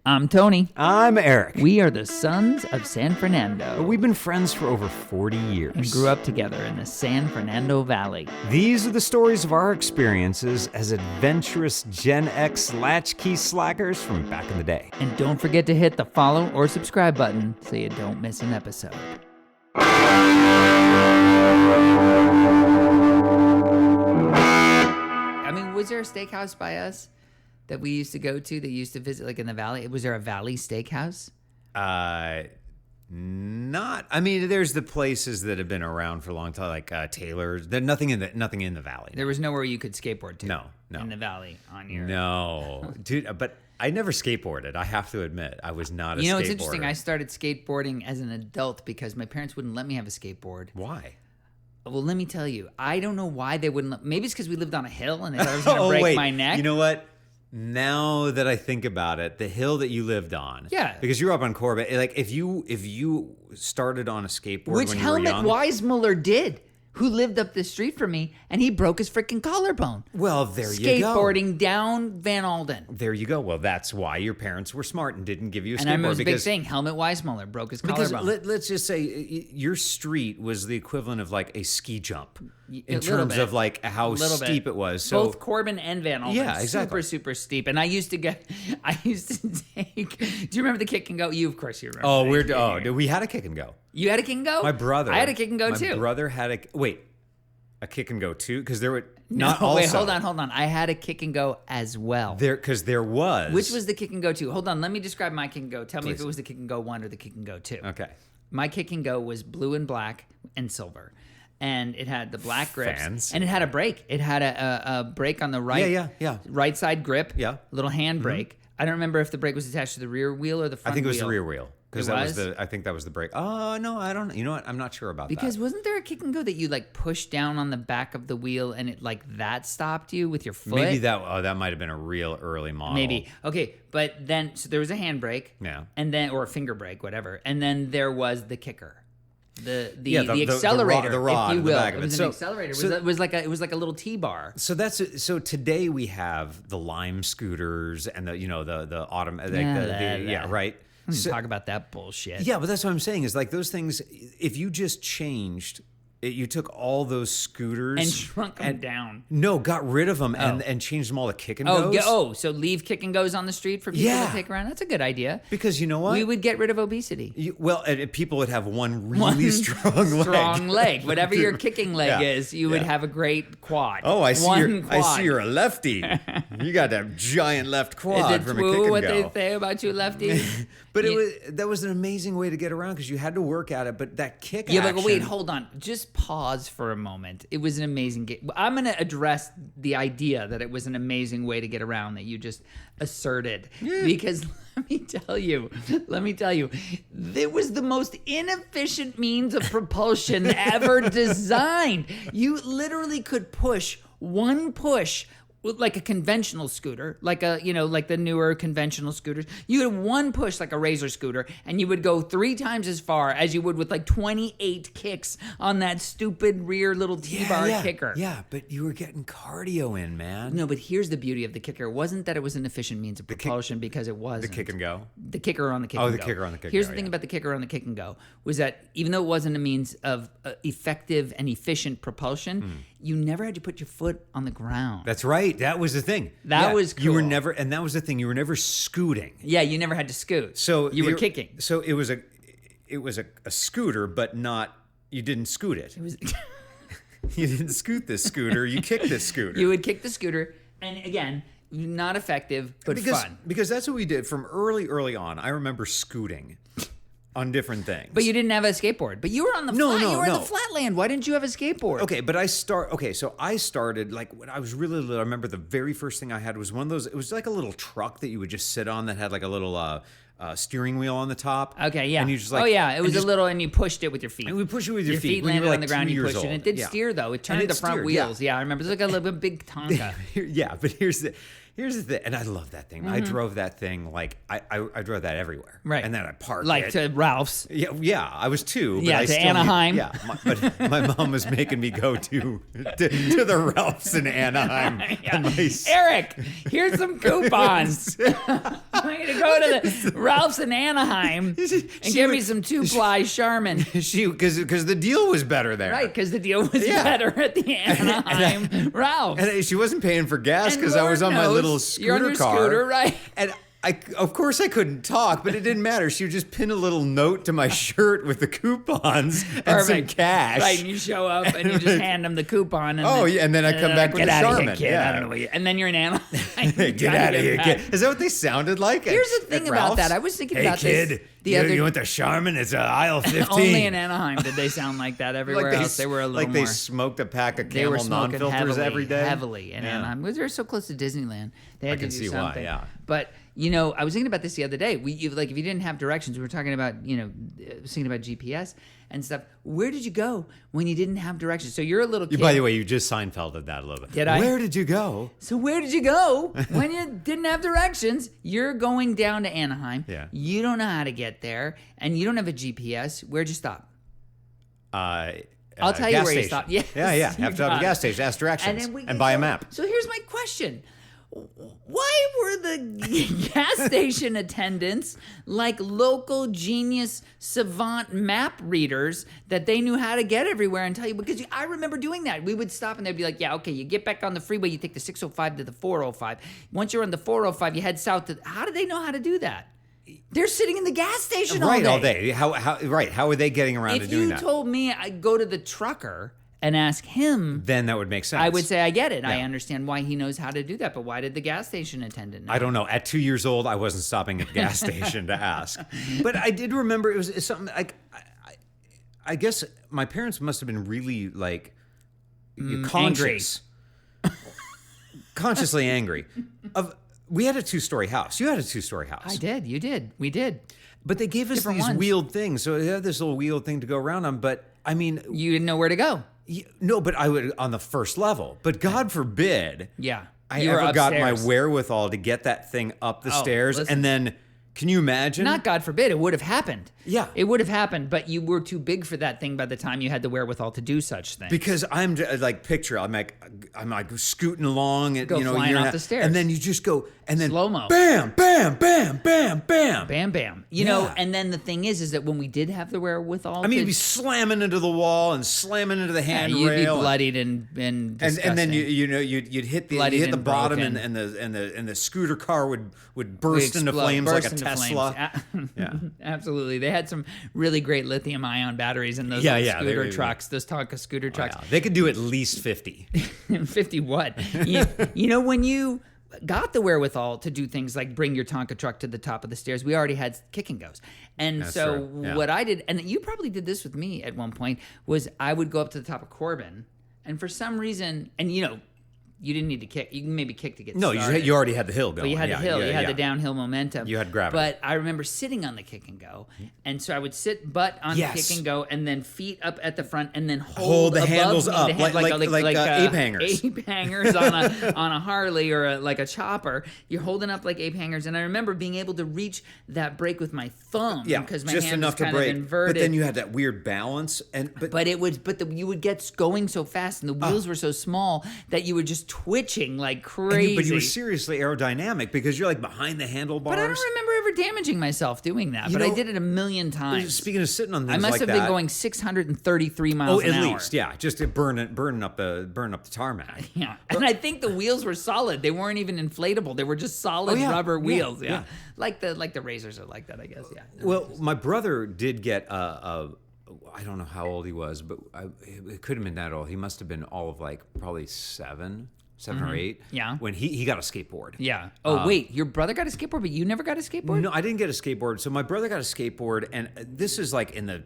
I'm Tony. I'm Eric. We are the sons of San Fernando. We've been friends for over 40 years. And grew up together in the San Fernando Valley. These are the stories of our experiences as adventurous Gen X latchkey slackers from back in the day. And don't forget to hit the follow or subscribe button so you don't miss an episode. I mean, was there a steakhouse by us that we used to go to that used to visit, like in the valley? Was there a valley steakhouse? Not. I mean, there's the places that have been around for a long time, like Taylor's. There's nothing in the valley. There was nowhere you could skateboard to. No. In the valley on your. No, dude. But I never skateboarded. I have to admit, I was not a skateboarder. You know, it's interesting. I started skateboarding as an adult because my parents wouldn't let me have a skateboard. Why? Well, let me tell you. I don't know why they wouldn't. Maybe it's because we lived on a hill and they thought I was going to break my neck. You know what? Now that I think about it, the hill that you lived on, yeah, because you're up on Corbett. Like if you started on a skateboard, which when you were young, Weismuller did, who lived up the street from me, and he broke his freaking collarbone. Well, there you go. Skateboarding down Van Alden. There you go. Well, that's why your parents were smart and didn't give you a skateboard. And I remember the big thing, Helmut Weismuller broke his collarbone. Because let's just say your street was the equivalent of like a ski jump in terms of like how steep it was. So both Corbin and Van Alden, yeah, exactly. super steep. And I used to take. Do you remember the kick and go? You, of course, you remember. Oh, we had a kick and go. You had a kick and go? My brother. I had a kick and go too. My brother had a kick and go too, because there were hold on. I had a kick and go as well. Because there was. Which was the kick and go two? Hold on, let me describe my kick and go. Tell me if it was the kick and go one or the kick and go two. Okay. My kick and go was blue and black and silver, and it had the black grips, Fancy. and it had a brake. It had a brake on the right, right side grip, little hand brake. I don't remember if the brake was attached to the rear wheel or the front wheel. I think it was the rear wheel. Because I think that was the brake. Oh no, I don't. You know what? I'm not sure about that. Because wasn't there a kick and go that you like pushed down on the back of the wheel and it like that stopped you with your foot? Maybe that might have been a real early model. Maybe. Okay, but then so there was a handbrake. Yeah. And then or a finger brake, whatever. And then there was the kicker. The accelerator, the rod, if you will. The back of it was an accelerator. It was like a little T-bar. So today we have the Lime scooters and the autumn right. Talk about that bullshit. Yeah, but that's what I'm saying is like those things. If you just changed. You took all those scooters and shrunk them down. No, got rid of them and changed them all to kick and goes. So leave kick and goes on the street for people to take around. That's a good idea. Because you know what? We would get rid of obesity. And people would have one really strong leg. Whatever your kicking leg is, you would have a great quad. Oh, I see you're a lefty. You got that giant left quad from a kick and go. What they say about you lefties? But that was an amazing way to get around because you had to work at it. But that kick action. Yeah, but wait, hold on. Just pause for a moment. It was an amazing game. I'm going to address the idea that it was an amazing way to get around that you just asserted. Yeah. Because let me tell you, it was the most inefficient means of propulsion ever designed. You literally could push one push like a conventional scooter, like the newer conventional scooters. You had one push like a Razor scooter, and you would go 3 times as far as you would with like 28 kicks on that stupid rear little T-bar kicker. Yeah, but you were getting cardio in, man. No, but here's the beauty of the kicker. It wasn't that it was an efficient means of propulsion because it wasn't. The kick and go? The kicker on the kick and go. Oh, the kicker on the kick and go. Here's the thing about the kicker on the kick and go was that even though it wasn't a means of effective and efficient propulsion, you never had to put your foot on the ground. That's right. That was the thing. That was cool. You were never, and that was the thing. You were never scooting. Yeah, you never had to scoot. So you were kicking. So it was a scooter, but not. You didn't scoot it. You didn't scoot this scooter. You kicked this scooter. You would kick the scooter, and again, not effective, but fun. Because that's what we did from early on. I remember scooting. On different things. But you didn't have a skateboard. But you were on the in the flatland. Why didn't you have a skateboard? Okay, but I started like when I was really little. I remember the very first thing I had was one of those. It was like a little truck that you would just sit on that had like a little steering wheel on the top. Okay, yeah. And you just it was a little, and you pushed it with your feet. And we pushed it with your feet. Your feet landed on the ground. You pushed it. And it did steer though. It turned the front wheels. Yeah, I remember. It was like a big Tonka. Yeah, but here's Here's the thing, and I love that thing. I drove that thing like I drove that everywhere, Right. And then I parked Like it. to Ralph's. Yeah, I was 2. But Yeah, I to still Anaheim. but my mom was making me go to the Ralphs in Anaheim. Yeah. And my Eric, here's some coupons. I'm going to go to the Ralph's in Anaheim and give me some 2-ply Charmin. because the deal was better there, Right, because the deal was Yeah. better at the Anaheim Ralph's. And she wasn't paying for gas And because I was Lord on my knows little you're on scooter your car. scooter, right? And of course I couldn't talk, but it didn't matter. She would just pin a little note to my shirt with the coupons and some Perfect. cash. Right, and you show up and you just hand them the coupon. And Oh, then, yeah, and then I come back with get the out of Charmin. here, kid. Yeah. I don't know what you. And then you're in Anaheim. Get out of here, kid. Is that what they sounded like? Here's the thing about that. I was thinking about this the other. You want the Charmin? It's aisle 15. Only in Anaheim did they sound like that. Everywhere else, they were a little like more. they smoked a pack of They were Camel smoking non-filters every day. heavily in Anaheim. Because they were so close to Disneyland. They had to can do see why, something. yeah. But I was thinking about this the other day. If you didn't have directions, we were talking about thinking about GPS and stuff. Where did you go when you didn't have directions? So you're a little kid. By the way, you just Seinfelded that a little bit. Did I? Where did you go? So where did you go when you didn't have directions? You're going down to Anaheim. Yeah. You don't know how to get there, and you don't have a GPS. Where'd you stop? I'll tell you gas where you station. stop. Yes, Yeah. you Have to have got a it. gas station, ask directions, and buy a map. So here's my question. Why were the gas station attendants like local genius savant map readers that they knew how to get everywhere and tell you? Because I remember doing that. We would stop and they'd be like, yeah, okay, you get back on the freeway, you take the 605 to the 405. Once you're on the 405, you head south to... How do they know how to do that? They're sitting in the gas station Right, all all day. day. How are they getting around to If doing you that? told me I'd go to the trucker and ask him... Then that would make sense. I would say I get it. I Yeah. understand why he knows how to do that, but why did the gas station attendant know? I don't know. At 2 years old, I wasn't stopping at the gas station to ask. But I did remember it's something like I guess my parents must have been really like conscious, consciously angry. We had a 2-story house. You had a 2-story house. I did. You did. We did. But they gave us Different these ones. wheeled things. So they had this little wheeled thing to go around on. But I mean, You didn't know where to go. no, but I would on the first level. But God forbid Yeah. I You were ever got my upstairs. wherewithal to get that thing up the Oh, stairs. listen. And then, can you imagine? Not God forbid, it would have happened. Yeah. It would have happened, but you were too big for that thing by the time you had the wherewithal to do such things. Because I'm like I'm like scooting along and Go flying off the stairs. and then you just go and then Slow-mo. bam, bam, bam, bam, bam. Bam, bam. You know, and then the thing is that when we did have the wherewithal, I mean, you'd be slamming into the wall and slamming into the handrail. you'd be bloodied and and disgusting. then you'd hit the Bloodied and bottom broken. and the scooter car would burst into Explode- flames burst like a into Tesla. flames. Yeah. Absolutely. They had some really great lithium-ion batteries in those Yeah, little yeah, they scooter really- trucks, those Tonka scooter trucks. Yeah, they could do at least 50. 50 what? You know, when you got the wherewithal to do things like bring your Tonka truck to the top of the stairs, we already had kick and goes. And That's so true, yeah. what I did, and you probably did this with me at one point, was I would go up to the top of Corbin, and for some reason, and you didn't need to kick. You can maybe kick to get No, started. you already had the hill going. But you had Yeah, the hill, yeah, you had yeah. the downhill momentum. You had gravity. But I remember sitting on the kick and go, and so I would sit butt on Yes. the kick and go, and then feet up at the front, and then Hold the above handles me up, the hand- like ape hangers. Ape hangers on a Harley or like a chopper. You're holding up like ape hangers, and I remember being able to reach that brake with my thumb Yeah, because my just hand enough was to kind break. of inverted. But then you had that weird balance, But you would get going so fast, and the wheels were so small that you were just twitching like crazy. but you were seriously aerodynamic because you're like behind the handlebars. But I don't remember ever damaging myself doing that. But I did it a million times. Speaking of sitting on things I must like have that, been going 633 miles an at hour. least, yeah, just to burn up the tarmac. Yeah, and I think the wheels were solid. They weren't even inflatable. They were just solid Oh, yeah. rubber Yeah, wheels. yeah. Like the razors are like that, I guess. Yeah. Well, my brother did get I don't know how old he was, but it could have been that old. He must have been all of like probably seven or 8. Yeah. When he got a skateboard. Yeah. Oh wait, your brother got a skateboard, but you never got a skateboard? No, I didn't get a skateboard. So my brother got a skateboard, and this is like in the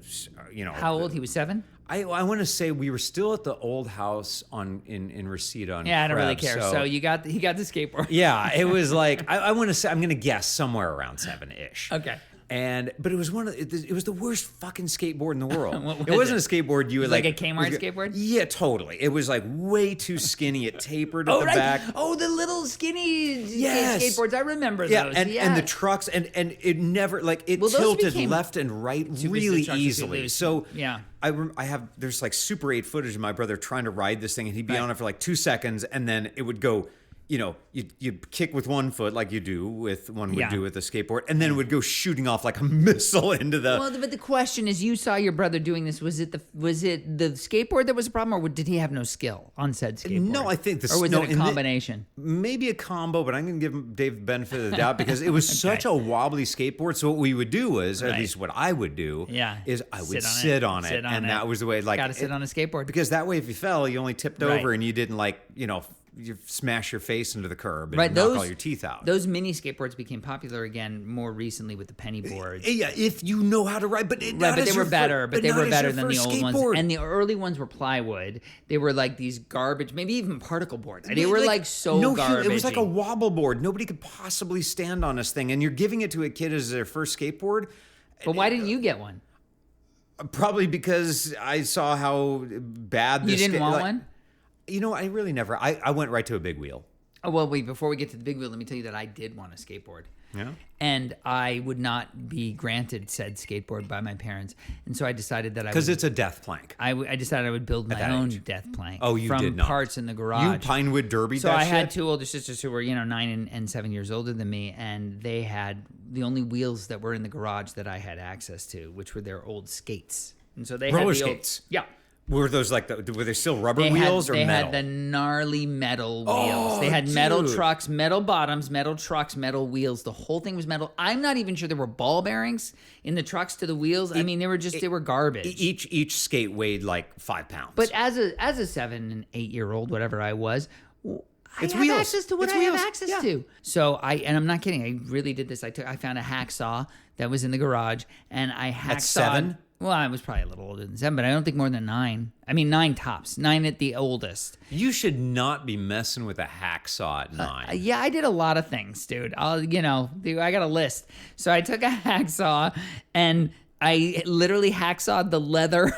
How old? He was 7. I want to say we were still at the old house in Reseda on Yeah, I don't really Krebs, care. So he got the skateboard. yeah, it was like I want to say I'm going to guess somewhere around 7-ish. Okay. But it was it was the worst fucking skateboard in the world. What It was wasn't a skateboard you would like a Kmart skateboard? Yeah, totally. It was like way too skinny. It tapered at the back. Oh, the little skinny Yes. skateboards. I remember Yeah, those. and the trucks and it never it Well, those tilted became left and right too big really for trucks to easily. lose. So Yeah. I have there's like Super 8 footage of my brother trying to ride this thing, and he'd be on it for like 2 seconds, and then it would go. You kick with one foot like you do with one would do with a skateboard, and then it would go shooting off like a missile into the. Well, but the question is, you saw your brother doing this. Was it the skateboard that was a problem, or did he have no skill on said skateboard? No, I think or was it a combination? Maybe a combo, but I'm going to give Dave the benefit of the doubt because it was such a wobbly skateboard. So what we would do was, or at least what I would do, is I would sit on it, and that was the way. Like, got to sit on a skateboard because that way, if you fell, you only tipped over, and you didn't you smash your face into the curb and knock all your teeth out. Those mini skateboards became popular again more recently with the penny boards. Yeah, if you know how to ride, but they were better. But they were better than the old skateboard. ones. And the early ones were plywood. They were like these garbage, maybe even particle boards. They were like garbage. It was like a wobble board. Nobody could possibly stand on this thing, and you're giving it to a kid as their first skateboard. But why didn't you get one? Probably because I saw how bad this. You didn't want one? I really never. I went right to a big wheel. Oh, well, wait, before we get to the big wheel, let me tell you that I did want a skateboard. Yeah. And I would not be granted said skateboard by my parents. And so I decided that because it's a death plank. I decided I would build my own death plank. Oh, you from did not. parts in the garage. You Pinewood Derby. So I had two older sisters who were 9 and 7 years older than me, and they had the only wheels that were in the garage that I had access to, which were their old skates. And so they roller had skates. Yeah. Were those were they still rubber wheels or metal? They metal? had the gnarly metal wheels. They had metal trucks, metal bottoms, metal trucks, metal wheels. The whole thing was metal. I'm not even sure there were ball bearings in the trucks to the wheels. I mean, they were garbage. Each skate weighed like 5 pounds. But as a 7 and 8 year old, whatever I was, I have wheels. access to what I have access to. So and I'm not kidding. I really did this. I found a hacksaw that was in the garage, and I hacksawed. At 7? Well, I was probably a little older than 7, but I don't think more than 9. I mean, 9 tops. 9 at the oldest. You should not be messing with a hacksaw at 9. Yeah, I did a lot of things, dude. I got a list. So I took a hacksaw and I literally hacksawed the leather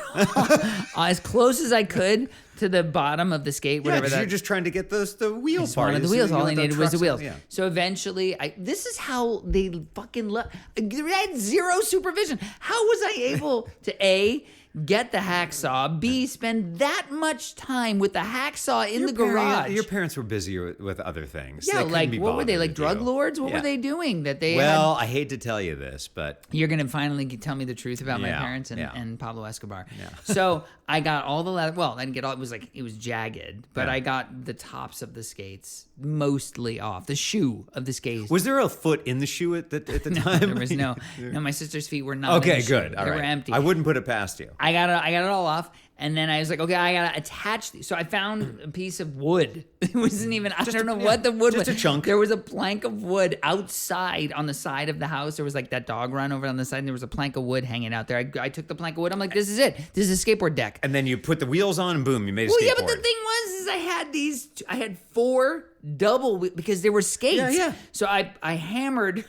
as close as I could to the bottom of the skate. Whatever you're just trying to get the wheel part. One of the wheels. All I needed was the wheels. Yeah. So eventually, this is how they fucking they had zero supervision. How was I able to get the hacksaw, B, spend that much time with the hacksaw in the garage? Your parents were busy with other things. Yeah, what were they, like drug lords? What were they doing that they I hate to tell you this, but... You're going to finally tell me the truth about my parents and Pablo Escobar. Yeah. So I got all the leather. Well, I didn't get all. It was jagged, but I got the tops of the skates mostly off. The shoe of the skates. Was there a foot in the shoe at the No, time? there was no. No, my sister's feet were not. Okay, in the good. shoe. All they right. were empty. I wouldn't put it past you. I got it all off, and then I was like, okay, I gotta attach these. So I found a piece of wood. It wasn't even. I don't know what the wood was. Just a chunk. There was a plank of wood outside on the side of the house. There was like that dog run over on the side, and there was a plank of wood hanging out there. I took the plank of wood. I'm like, this is it. This is a skateboard deck. And then you put the wheels on, and boom, you made a skateboard. Well, yeah, but the thing was, I had 4 double because there were skates. Yeah. So I hammered.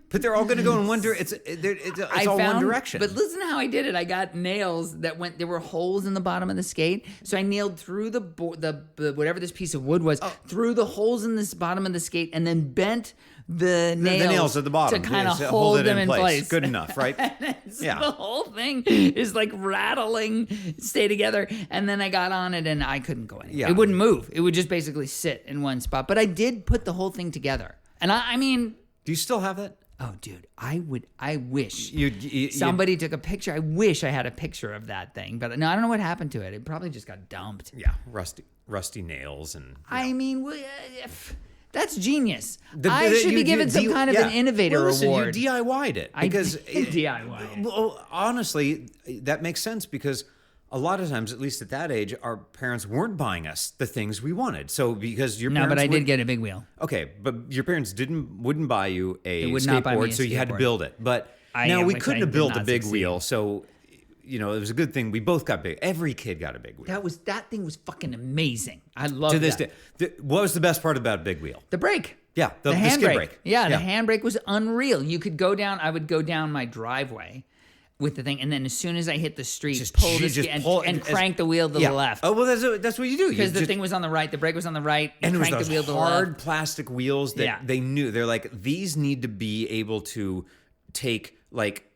But they're all going to go in one direction. It's all one direction. But listen to how I did it. I got nails that went. There were holes in the bottom of the skate, so I nailed through the whatever this piece of wood was through the holes in this bottom of the skate, and then bent the nails at the bottom to kind of hold them in place. Good enough, right? Yeah. The whole thing is like rattling, stay together, and then I got on it, and I couldn't go anywhere. Yeah. It wouldn't move. It would just basically sit in one spot. But I did put the whole thing together, and I mean. Do you still have that? Oh, dude, I wish you somebody took a picture. I wish I had a picture of that thing, but no, I don't know what happened to it. It probably just got dumped. Yeah, rusty nails and. I mean, that's genius. I should be given some kind of an innovator award. You DIY'd it because DIY. Well, honestly, that makes sense because. A lot of times, at least at that age, our parents weren't buying us the things we wanted. So because your parents but I did get a big wheel. Okay, but your parents wouldn't buy you a would not buy me a skateboard, so you had to build it. But we couldn't have built a big wheel, so it was a good thing we both got big. Every kid got a big wheel. That thing was fucking amazing. I love to this day. What was the best part about a big wheel? The brake. Yeah, the skid handbrake. brake. Yeah, the handbrake was unreal. You could go down. I would go down my driveway with the thing, and then as soon as I hit the street, pull the skid and crank the wheel to the left. Oh, well, that's what you do. Because the thing was on the right, the brake was on the right, and crank it was the wheel those to the left. hard plastic wheels that they knew. They're like, these need to be able to take, like,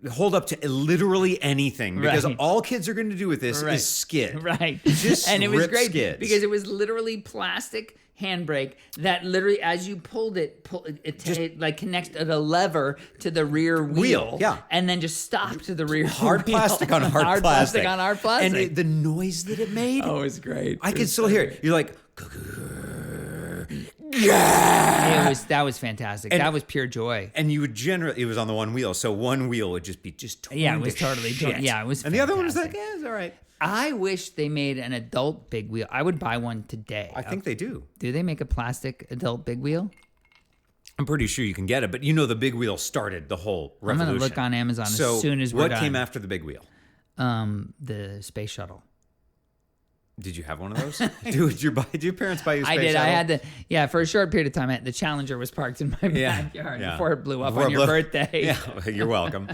hold up to literally anything, because all kids are going to do with this is skid. Right. Just and it was great skids. because it was literally plastic handbrake that literally, as you pulled it, it like connects a lever to the rear wheel. Yeah. And then just stopped to the rear hard wheel. plastic on hard plastic. Plastic on hard plastic. And the noise that it made. Oh, it was great. I could still hear it. You're like, that was fantastic. That was pure joy. And you would it was on the one wheel, so one wheel would just be torn it was to totally shit. it was. And the other one was like, it's all right. I wish they made an adult big wheel. I would buy one today. I think they do. Do they make a plastic adult big wheel? I'm pretty sure you can get it, but the big wheel started the whole revolution. I'm gonna look on Amazon as soon as we're done. What came after the big wheel? The space shuttle. Did you have one of those? Did your parents buy you a space shuttle? I had for a short period of time. The Challenger was parked in my backyard before it blew up on your birthday. Yeah, you're welcome.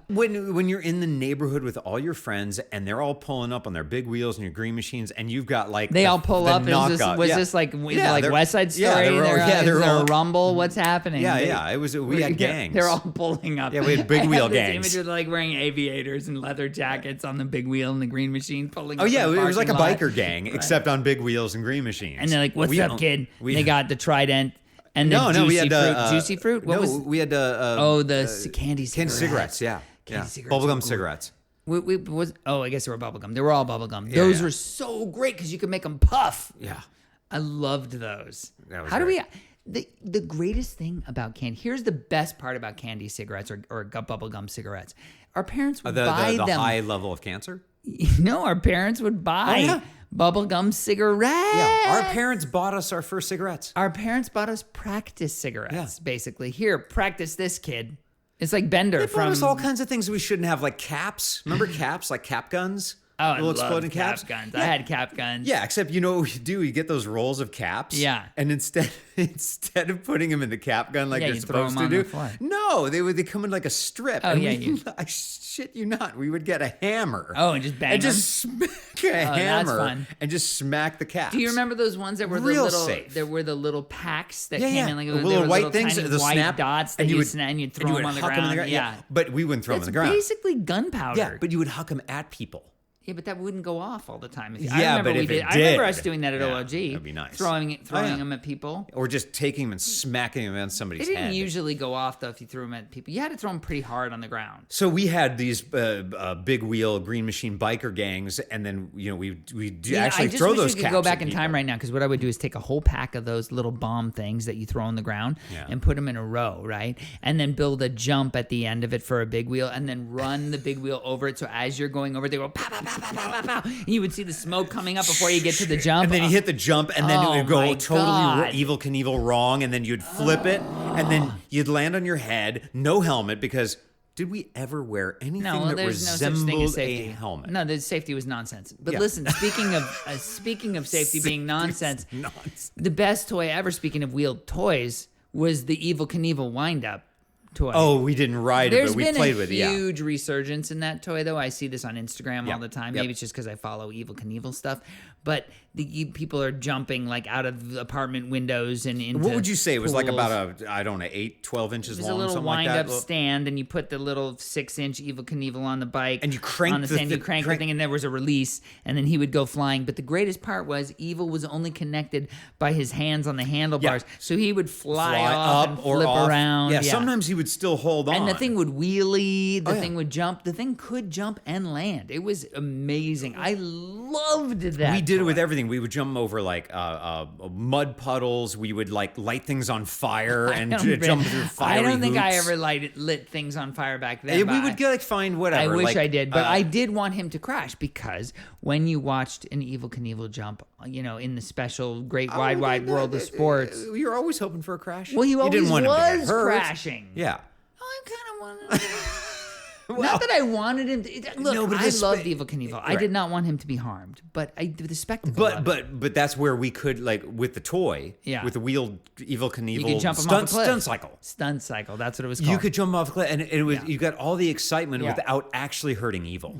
When you're in the neighborhood with all your friends and they're all pulling up on their big wheels and your green machines, and you've got like they all pull up. Was this like West Side Story? Is there a rumble? What's happening? It was. We had gangs. They're all pulling up. Yeah, we had big wheel gangs. Image of like wearing aviators and leather jackets on the big wheel and the green machine pulling. Oh up yeah, it was like a lot. Biker gang, except on big wheels and green machines. And they're like, "What's up, kid?" They got the Trident and the juicy fruit. What was? We had the candy cigarettes. Candy cigarettes, yeah. Bubblegum cigarettes. I guess they were bubblegum. They were all bubblegum. Those were so great because you could make them puff. Yeah, I loved those. How do we? The greatest thing about candy. Here's the best part about candy cigarettes or bubblegum cigarettes. Our parents would buy them. The high level of cancer. No, our parents would buy bubblegum cigarettes. Yeah, our parents bought us our first cigarettes. Our parents bought us practice cigarettes, basically. Here, practice this, kid. It's like Bender They bought us all kinds of things we shouldn't have, like caps. Remember caps, like cap guns? Oh, little exploding caps. Guns. Yeah. I had cap guns. Yeah, except you know what we do? You get those rolls of caps. Yeah. And instead of putting them in the cap gun like you're supposed to do, no, they come in like a strip. Oh, and I shit you not, we would get a hammer. Oh, and just bang and them? Just smack a hammer and just smack the caps. Do you remember those ones that were safe? There were the little packs that came in like the little white little things, tiny the white snap dots that you'd throw them on the ground. Yeah, but we wouldn't throw them on the ground. Basically gunpowder. Yeah, but you would huck them at people. Yeah, but that wouldn't go off all the time. I remember us doing that at OLG. That'd be nice. Throwing them at people. Or just taking them and smacking them on somebody's head. They didn't usually go off, though, if you threw them at people. You had to throw them pretty hard on the ground. So we had these big wheel green machine biker gangs, and then, we actually throw those caps. I just wish we could go back in time right now, because what I would do is take a whole pack of those little bomb things that you throw on the ground and put them in a row, right? And then build a jump at the end of it for a big wheel, and then run the big wheel over it. So as you're going over, they go pow, pow, pow, pow, pow, pow. And you would see the smoke coming up before you get to the jump. And then you hit the jump, and then it would go totally Evil Knievel wrong, and then you'd flip it, and then you'd land on your head, no helmet, because did we ever wear anything that resembled a helmet? No, the safety was nonsense. But listen, speaking of safety being nonsense, the best toy ever, speaking of wheeled toys, was the Evil Knievel wind-up toy. Oh, we didn't ride it, but we played with it. There's been a huge resurgence in that toy, though. I see this on Instagram all the time. Maybe it's just because I follow Evil Knievel stuff. But people are jumping like out of apartment windows and into What would you say? It was pools. like about 12 inches long, something like that? There's a little wind-up stand, and you put the little 6-inch Evil Knievel on the bike. And you crank on the stand. You crank the thing, and there was a release, and then he would go flying. But the greatest part was Evil was only connected by his hands on the handlebars. Yeah. So he would fly off and flip around. Yeah, sometimes he would still hold on. And the thing would wheelie. The thing would jump. The thing could jump and land. It was amazing. I loved that. We did it with everything. We would jump over like mud puddles. We would like light things on fire and jump through fiery I don't think I hoops. ever lit things on fire back then. We would find whatever. I wish I did, but I did want him to crash, because when you watched an Evil Knievel jump, in the special Great Wide World of Sports, you're always hoping for a crash. Well, he always didn't want him to get hurt. crashing. Yeah. I kind of wanted. Not that I wanted him to. Look, No, but I the loved Evel Knievel. I right. did not want him to be harmed, but the spectacle. of it. But that's where we could, like, with the toy, Yeah. with the wheeled Evel Knievel You could jump him off a cliff. stunt cycle. Stunt cycle. That's what it was called. You could jump off a cliff, and it was Yeah. you got all the excitement Yeah. without actually hurting Evil.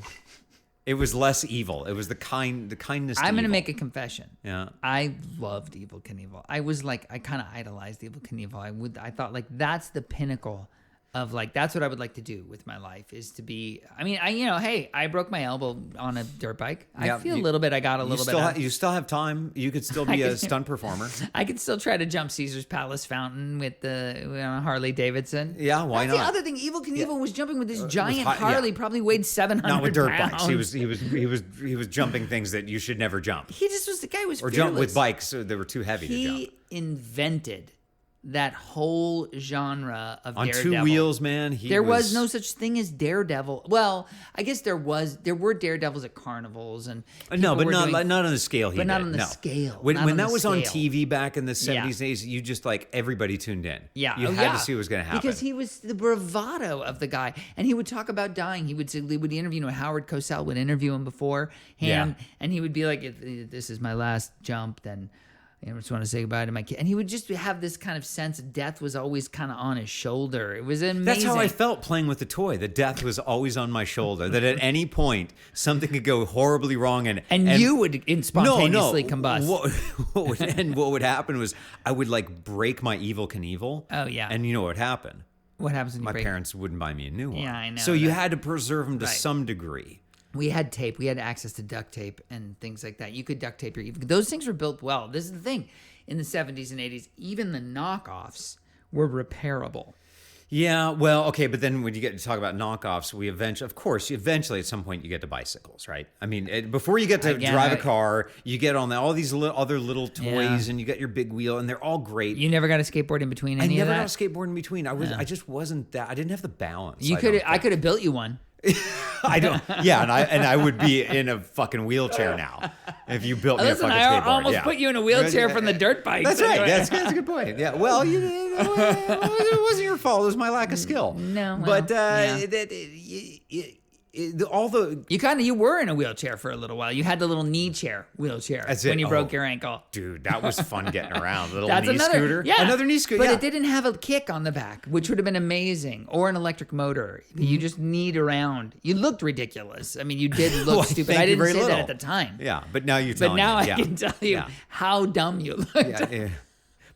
It was less evil. It was the kindness. I'm going to make a confession. Yeah. I loved Evel Knievel. I was like, I kind of idolized Evel Knievel. I thought like that's the pinnacle of like, that's what I would like to do with my life is to be, I mean, hey, I broke my elbow on a dirt bike. Yeah, I feel a little bit, I got a little bit. You still have time. You could still be a stunt performer. I could still try to jump Caesar's Palace fountain with the Harley Davidson. Yeah, why That's not? the other thing. Evel Knievel was jumping with this giant yeah. Harley, probably weighed 700 Not with dirt pounds. bikes. He was jumping things that you should never jump. He just was the guy who was Or fearless. jump with bikes that were too heavy to jump. He invented that whole genre of On Daredevil. 2 wheels, man. There was no such thing as Daredevil. Well, I guess there were Daredevils at carnivals and No, people but were doing- not on the scale he but not did. on the No. scale. When Not on that the was on scale. TV back in the 70s Yeah. and 80s, you just like everybody tuned in. Yeah, You had to see what was going to happen. Because he was the bravado of the guy, and he would talk about dying. He would interview him. Howard Cosell would interview him beforehand, Yeah. and he would be like, "If this is my last jump, then I just want to say goodbye to my kid." And he would just have this kind of sense of death was always kind of on his shoulder. It was amazing. That's how I felt playing with the toy. The death was always on my shoulder. That at any point something could go horribly wrong, and you would spontaneously combust. What would happen was I would like break my Evel Knievel. Oh, yeah. And you know what would happen? What happens when you My break? parents wouldn't buy me a new one. Yeah, I know So you that. had to preserve them to Right. some degree. We had tape. We had access to duct tape and things like that. You could duct tape those things were built well. This is the thing. In the 70s and 80s, even the knockoffs were repairable. Yeah, well, okay, but then when you get to talk about knockoffs, eventually at some point you get to bicycles, right? I mean, before you get to Again, drive a car, you get on all these other little toys, Yeah. and you get your big wheel, and they're all great. You never got a skateboard in between I any never of got that? a skateboard in between. I just wasn't that. I didn't have the balance. I could have built you one. I don't. Yeah, and I would be in a fucking wheelchair now if you built me Listen, a fucking I skateboard. almost yeah. put you in a wheelchair from the dirt bikes. That's right. anyway. That's a good point. Yeah. Well, it wasn't your fault. It was my lack of skill. No, well, but yeah. all the You were in a wheelchair for a little while. You had the little knee chair wheelchair That's when it. you broke Oh. your ankle. dude, that was fun getting around. Little That's knee scooter. Yeah. Another knee scooter. But yeah. it didn't have a kick on the back, which would have been amazing, or an electric motor. You just kneed around. You looked ridiculous. I mean, you did look Well, stupid. thank I you didn't very say that little. at the time. Yeah, but now you're But telling now me. I Yeah. can tell you Yeah. how dumb you looked. Yeah.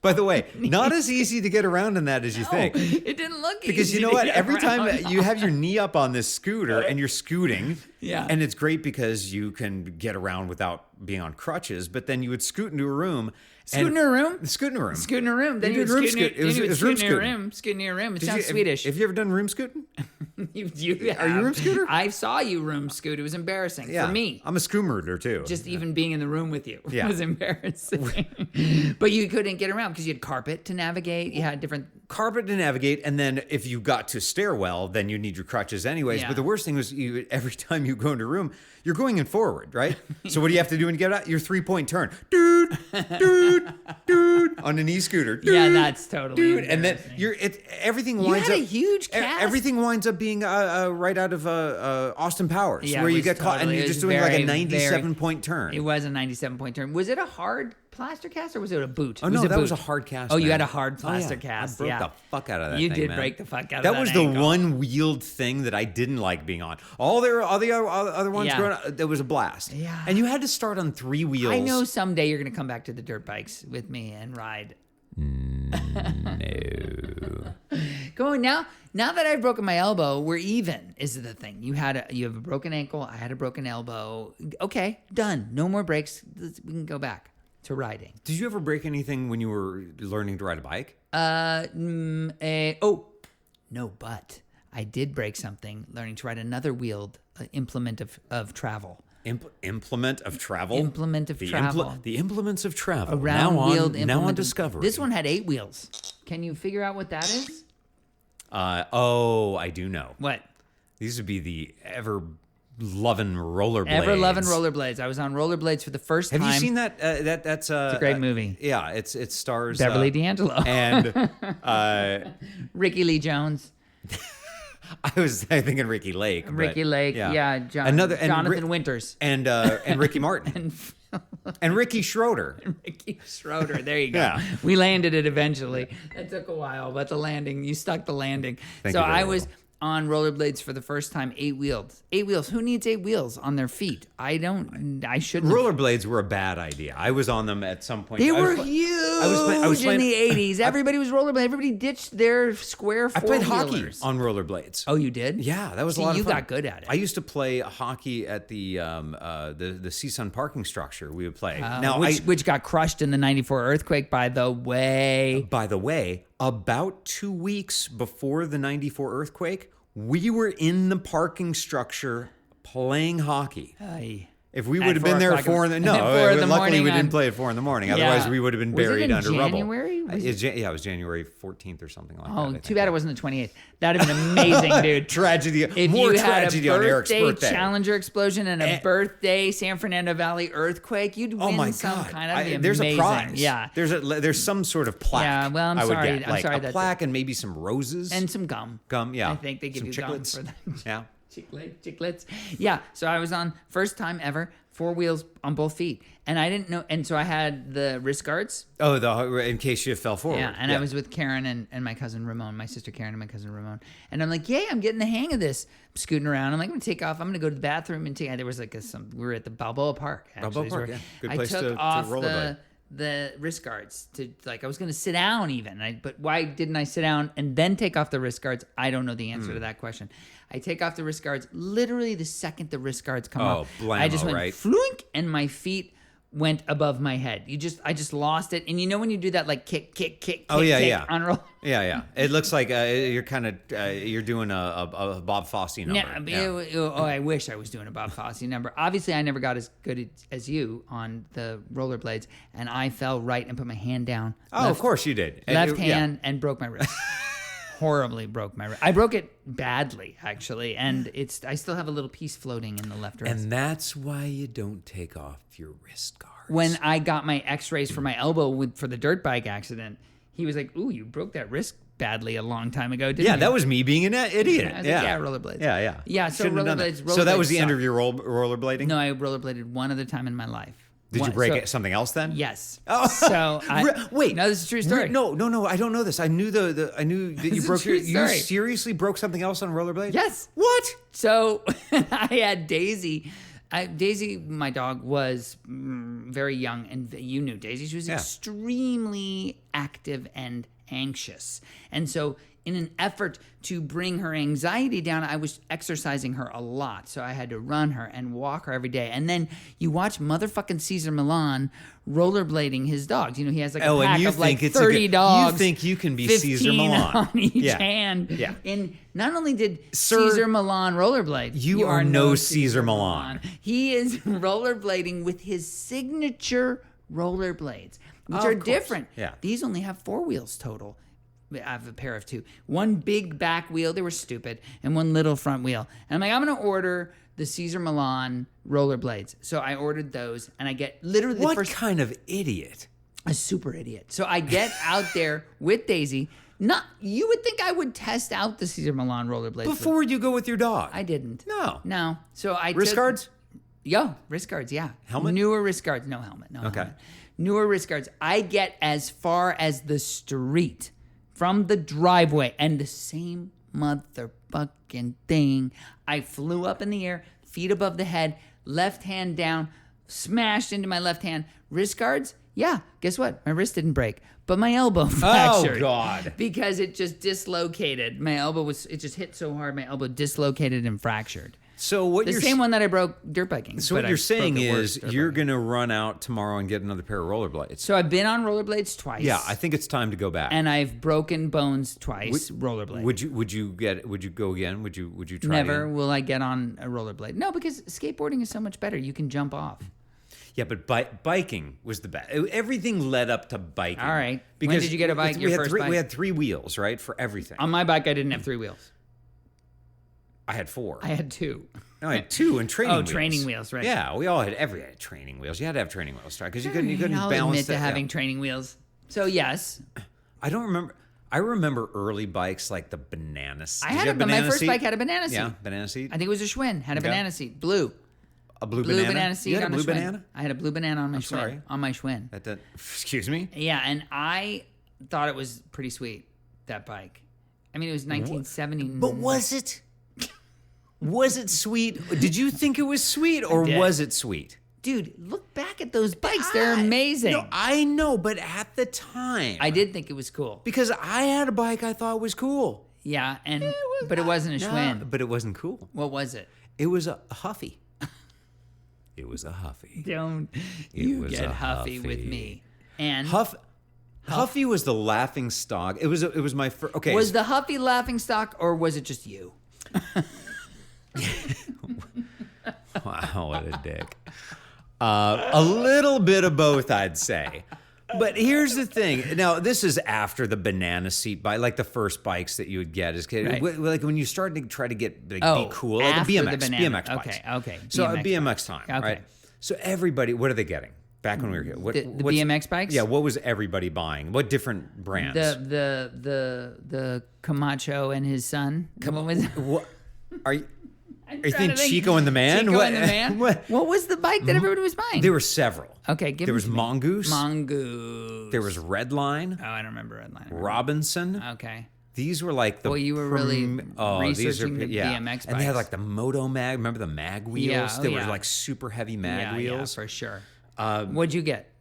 By the way, not as easy to get around in that as you think. It didn't look Because easy you know to what? get Every around. time you have your knee up on this scooter and you're scooting, Yeah. and it's great because you can get around without being on crutches, but then you would scoot into a room. Scoot in a room? Scoot in a room. Scoot in a room. Then You you did would room scoot in scoot. It was room in a scooting. room. Scoot in a room. It Did sounds you- Swedish. Have you ever done room scooting? Are you Are you room scooter? I saw you room scoot. It was embarrassing for me. I'm a scooter too. Just even being in the room with you Yeah. was embarrassing. But you couldn't get around because you had carpet to navigate. You had different. carpet to navigate, and then if you got to stairwell, then you need your crutches anyways. Yeah. But the worst thing was every time you go into a room, you're going in forward, right? So what do you have to do when you get out? Your 3-point turn. Dude, on an e-scooter. Dude, Yeah, that's totally dude. And then embarrassing. everything You winds had up a huge cast. Everything winds up being right out of Austin Powers, Yeah, where it you was get caught and totally- you're it just was doing like a very, 97-point turn. It was a 97-point turn. Was it a hard plaster cast or was it a boot? Oh It no, a that boot. was a hard cast. Oh, you man. had a hard Oh, yeah. plaster cast. I broke yeah. the fuck out of that You thing, did man. break the fuck out of That that was the ankle. one wheeled thing that I didn't like being on. All the other ones Yeah. growing up, there was a blast. Yeah. And you had to start on 3 wheels. I know someday you're going to come back to the dirt bikes with me and ride. No. Going now that I've broken my elbow, we're even. Is the thing. You have a broken ankle. I had a broken elbow. Okay, done. No more breaks. We can go back to riding. Did you ever break anything when you were learning to ride a bike? No, but I did break something learning to ride another wheeled implement of travel. Implement of travel? Implement of travel. The implements of travel. Round wheeled now implement. on of- Discovery. This one had 8 wheels. Can you figure out what that is? I do know. What? These would be the ever-loving rollerblades. Ever loving rollerblades. I was on rollerblades for the first time. Have you seen that? That's It's a great movie. Yeah, it stars Beverly D'Angelo and Ricky Lee Jones. I was thinking Ricky Lake. Ricky but, Lake, yeah. Jonathan Winters. And Ricky Martin. And Ricky Schroeder. Ricky Schroeder. There you go. Yeah. We landed it eventually. That took a while, but the landing, you stuck the landing. Thank you very I well. was on rollerblades for the first time, 8 wheels. 8 wheels. Who needs 8 wheels on their feet? I shouldn't. Rollerblades were a bad idea. I was on them at some point. They were huge I was in the 80s. Everybody was rollerblading. Everybody ditched their square I played hockey four-wheelers. on rollerblades. Oh, you did? Yeah, that was See, a lot of fun. you got good at it. I used to play hockey at the CSUN parking structure. We would play. Which got crushed in the 94 earthquake, by the way. By the way, about 2 weeks before the 94 earthquake, we were in the parking structure playing hockey. Aye. If we At would have been there at 4 in the luckily morning we didn't play at 4 in the morning. Otherwise, we would have been buried under January? rubble. It was January 14th or something like that. Oh, too bad it wasn't the 28th. That'd have been amazing, dude. Tragedy. If More you had tragedy a on Eric's birthday. Challenger explosion and a birthday San Fernando Valley earthquake, you'd win some kind of amazing. There's a prize. Yeah. There's some sort of plaque. Yeah, well, I'm I would sorry. get. I'm Like sorry a that's plaque and maybe some roses. And some gum. Gum, yeah. I think they give some you chiclets. gum for that. Yeah. Chiclets. Yeah. So I was on first time ever, 4 wheels on both feet. And I didn't know. And so I had the wrist guards. Oh, in case you fell forward. Yeah. And I was with Karen and my cousin Ramon, my sister Karen and my cousin Ramon. And I'm like, yay, I'm getting the hang of this. I'm scooting around. I'm like, I'm going to take off. I'm going to go to the bathroom and take. There was like we were at the Balboa Park. Actually, Balboa Park, yeah. Good place I took to off rollerblade. the wrist guards to I was going to sit down even. But why didn't I sit down and then take off the wrist guards? I don't know the answer to that question. I take off the wrist guards literally the second the wrist guards come off. Blammo, I just went right? flunk and my feet went above my head. I just lost it. And you know when you do that like kick Oh, yeah, kick yeah. on roll? Yeah. It looks like you're kind of you're doing a Bob Fosse number. I wish I was doing a Bob Fosse number. Obviously, I never got as good as you on the rollerblades, and I fell right and put my hand down. Oh, of course you did. Left hand and broke my wrist. Horribly broke my wrist. I broke it badly, actually, and I still have a little piece floating in the left wrist. And that's why you don't take off your wrist guards. When I got my X-rays for my elbow for the dirt bike accident, he was like, "Ooh, you broke that wrist badly a long time ago, didn't you?" Yeah, that was me being an idiot. I was like, rollerblades. Yeah. So Shouldn't have done rollerblades. that. So that was the end suck. of your rollerblading? No, I rollerbladed one other time in my life. Did you break something else then? Yes. Oh, so wait. No, this is a true story. No. I don't know this. I knew I knew that you broke you seriously broke something else on rollerblades? Yes. What? So I had Daisy. Daisy, my dog, was very young, and you knew Daisy. She was extremely active and anxious, and so in an effort to bring her anxiety down, I was exercising her a lot. So I had to run her and walk her every day. And then you watch motherfucking Cesar Milan rollerblading his dogs. You know, he has like a pack of like 30 dogs. You think you can be 15 Cesar Milan. on each hand. Yeah. And not only did Sir, Cesar Milan rollerblade. You are no Cesar Milan. He is rollerblading with his signature rollerblades, which are different. Yeah. These only have 4 wheels total. I have a pair of 2. One big back wheel, they were stupid, and one little front wheel. And I'm like, I'm going to order the Cesar Milan rollerblades. So I ordered those, and I get literally the first... What kind of idiot? A super idiot. So I get out there with Daisy. You would think I would test out the Cesar Milan rollerblades. Before you go with your dog. I didn't. No. So I Wrist guards? Yo, wrist guards, yeah. Helmet? Newer wrist guards. No helmet. No Okay. helmet. Newer wrist guards. I get as far as the street from the driveway, and the same motherfucking thing. I flew up in the air, feet above the head, left hand down, smashed into my left hand. Wrist guards? Yeah, guess what? My wrist didn't break, but my elbow fractured. Oh, God. Because it just dislocated. My elbow it just hit so hard, my elbow dislocated and fractured. So what The you're same one that I broke dirt biking. So but what I you're broke saying it worse is dirt you're biking. going to run out tomorrow and get another pair of rollerblades. So I've been on rollerblades twice. Yeah, I think it's time to go back. And I've broken bones twice. Rollerblade. Would you go again? Would you try Never again? will I get on a rollerblade. No, because skateboarding is so much better. You can jump off. Yeah, but biking was the best. Everything led up to biking. All right. When did you get a bike? We Your had first three, bike? We had 3 wheels, right, for everything. On my bike, I didn't have 3 wheels. I had 4. I had 2. No, I had 2 and training wheels. Oh, training wheels, right. Yeah, we all had had training wheels. You had to have training wheels, right? Because you couldn't I'll balance admit to that. having training wheels. So, yes. I don't remember. I remember early bikes like the banana seat. My first bike had a banana seat. Yeah, banana seat. I think it was a Schwinn. Had a banana seat. Blue. A blue banana seat you had on a blue Schwinn. banana? I had a blue banana on my Schwinn. Sorry. On my Schwinn. Excuse me? Yeah, and I thought it was pretty sweet, that bike. I mean, it was 1970. But was it? Was it sweet? Did you think it was sweet or was it sweet? Dude, look back at those bikes. They're amazing. No, I know, but at the time. I did think it was cool. Because I had a bike I thought was cool. Yeah, but it wasn't a Schwinn. But it wasn't cool. What was it? It was a Huffy. It was a Huffy. Don't get huffy with me. And Huffy was the laughing stock. It was my first. Okay. Was the Huffy laughing stock or was it just you? Wow, what a dick. A little bit of both, I'd say. But here's the thing. Now, this is after the banana seat bike, like the first bikes that you would get as kid. Right. Like when you start to try to get be cool, like after the the BMX banana. bikes. Okay. So BMX a BMX time, Okay. right? So everybody, what are they getting? Back when we were kids, The BMX bikes? Yeah, what was everybody buying? What different brands? The Camacho and his son. What was it? What are you? I'm You trying think to Chico and the Man? Chico and the Man? What? What was the bike that everybody was buying? There were several. Okay, There was Mongoose. Mongoose. There was Redline. Oh, I don't remember Redline. Robinson. Okay. These were like the. Well, you were really researching the BMX bikes. And they had like the Moto Mag. Remember the mag wheels? Yeah, They were like super heavy mag wheels. Yeah, for sure. What'd you get?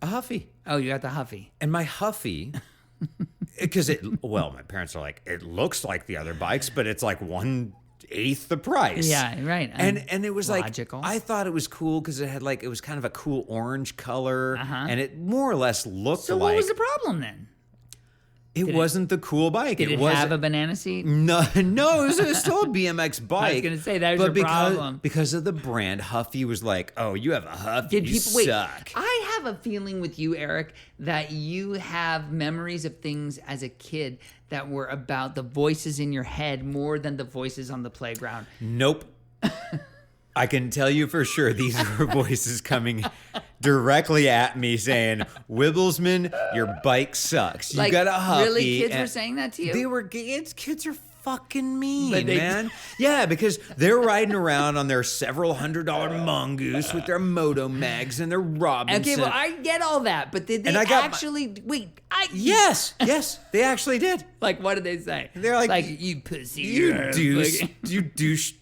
A Huffy. Oh, you got the Huffy. And my Huffy, because my parents are like, it looks like the other bikes, but it's like 1/8 the price. Yeah, right. And it was logical. like, I thought it was cool because it was kind of a cool orange color, and it more or less looked So like. what was the problem then? It wasn't the cool bike. Did it have a banana seat? No, it was still a BMX bike. I was going to say, that was your problem. Because of the brand, Huffy was like, oh, you have a Huffy, you suck. I have a feeling with you, Eric, that you have memories of things as a kid that were about the voices in your head more than the voices on the playground. Nope. I can tell you for sure these were voices coming directly at me saying, Wibblesman, your bike sucks. You got a Huffy. Really? Kids were saying that to you? They were kids are fucking mean, man. Yeah, because they're riding around on their several $100 Mongoose with their Moto Mags and their Robinson. Okay, well, I get all that, but did they Yes, they actually did. Like, what did they say? They're like, you pussy. You douche.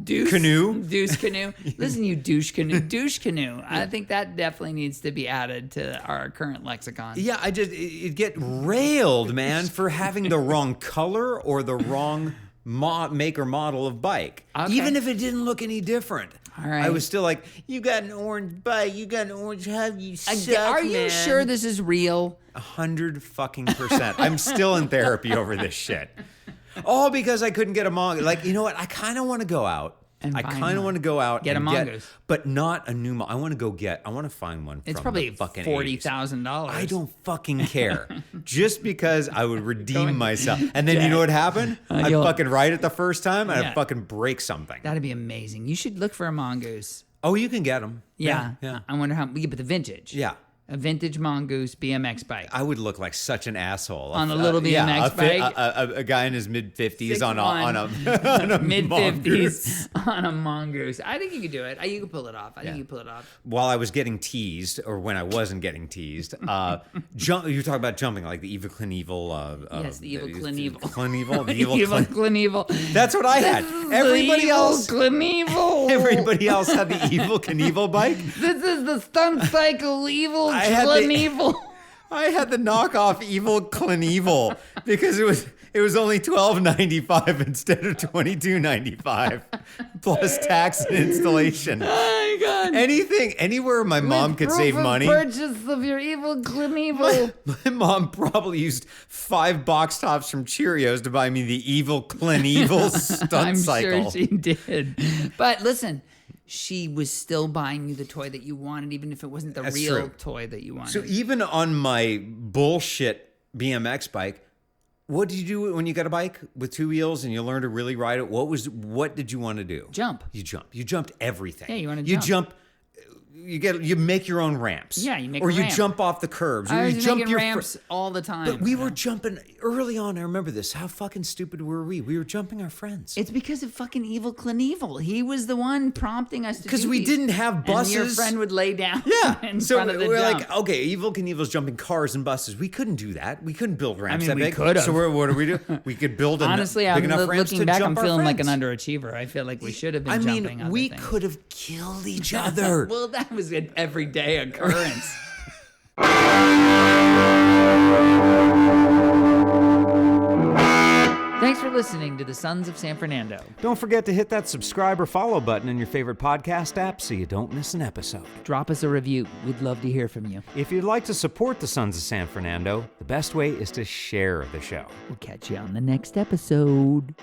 Douche canoe. Douche canoe. Listen, you douche canoe. Douche canoe. I think that definitely needs to be added to our current lexicon. Yeah, it get railed, man, for having the wrong color or the wrong make or model of bike. Okay. Even if it didn't look any different. All right. I was still like, you got an orange bike, you got an orange hub, you suck, Are you sure this is real? 100%. I'm still in therapy over this shit. All because I couldn't get a Mongoose. Like, you know what? I kind of want to go out. Get a Mongoose. But not a new Mongoose. I want to find one It's from probably the fucking $40,000. I don't fucking care. Just because I would redeem myself. And then you know what happened? I fucking ride it the first time and I fucking break something. That'd be amazing. You should look for a Mongoose. Oh, you can get them. Yeah. I wonder how, but the vintage. Yeah. A vintage Mongoose BMX bike. I would look like such an asshole on a little BMX bike. A guy in his mid 50s on a mid 50s on a Mongoose. I think you could do it. You could pull it off. I think you could pull it off. While I was getting teased, or when I wasn't getting teased, you talk about jumping like the evil Knievel. Yes, the evil Knievel. Knievel. The evil Knievel. That's what I had. Everybody else. Knievel. Everybody else had the evil Knievel bike. This is the stunt cycle evil Knievel. I had the knockoff evil Knievel because it was only $12.95 instead of $22.95 plus tax and installation. Oh my God! Anywhere my mom could save money. Purchase of your evil Knievel. My mom probably used 5 box tops from Cheerios to buy me the evil Knievel stunt cycle. I'm sure she did. But listen. She was still buying you the toy that you wanted, even if it wasn't the real toy that you wanted. So even on my bullshit BMX bike, what did you do when you got a bike with 2 wheels and you learned to really ride it? What did you want to do? Jump. You jumped everything. Yeah, you want to jump. you make your own ramps. Yeah, you make or a you ramp. jump off the curbs. I or was you jump making your ramps all the time. But we were jumping early on. I remember this. How fucking stupid were we? We were jumping our friends. It's because of fucking Evil Knievel. He was the one prompting us to do Because we these. didn't have buses. And your friend would lay down in so front of the we're jump. like, okay, Evil Knievel's jumping cars and buses. We couldn't do that. We couldn't build ramps that we big. could've. So what do we do? We could build Honestly, big enough ramps looking to back, jump I'm our feeling like an friends. underachiever. I feel like we should have been jumping other we things. could have killed each other. Well, that was an everyday occurrence. Thanks for listening to the Sons of San Fernando. Don't forget to hit that subscribe or follow button in your favorite podcast app so you don't miss an episode. Drop us a review. We'd love to hear from you. If you'd like to support the Sons of San Fernando, the best way is to share the show. We'll catch you on the next episode.